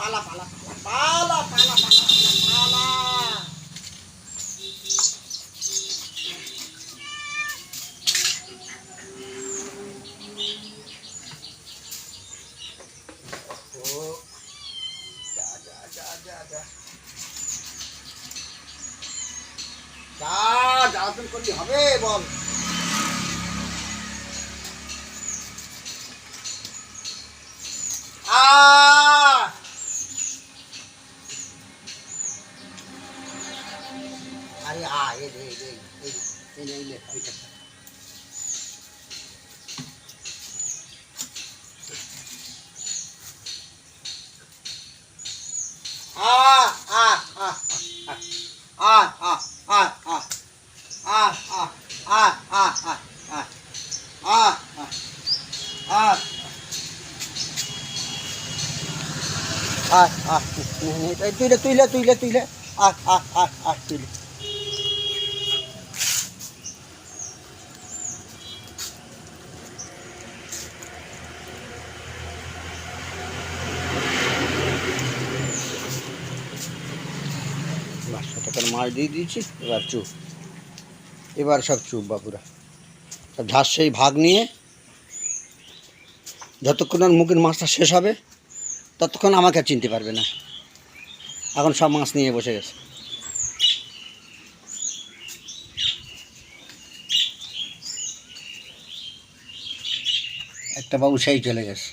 পালা পালা পালা পালা পালা পালা। ও যা যা যা যা যা যা জ্বালাতন করলে হবে বল। আরে এ দে তুইলে তুইলে তুইলে তুইলে তুইলে। পাঁচশো টাকার মাছ দিয়ে দিয়েছি, এবার চুপ, এবার সব চুপ বাপুরা, সব ঝাঁস সেই ভাগ নিয়ে যতক্ষণ আর মুখের মাছটা শেষ হবে ততক্ষণ আমাকে আর চিনতে পারবে না। এখন সব মাছ নিয়ে বসে গেছে। একটা বাবু সেই চলে গেছে।